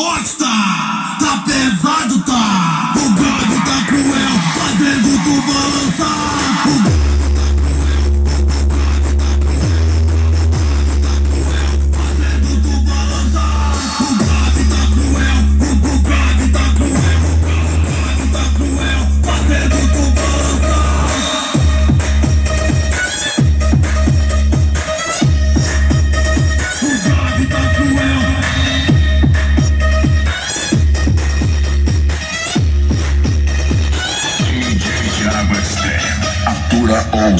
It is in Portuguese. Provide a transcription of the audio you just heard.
forte, tá pesado, tá. O grave tá cruel, fazendo tu balançar. O fazendo tu balançar. O grave tá cruel, o grave tá cruel, o grave tá cruel, fazendo tu balançar. O grave tá cruel. Atura ou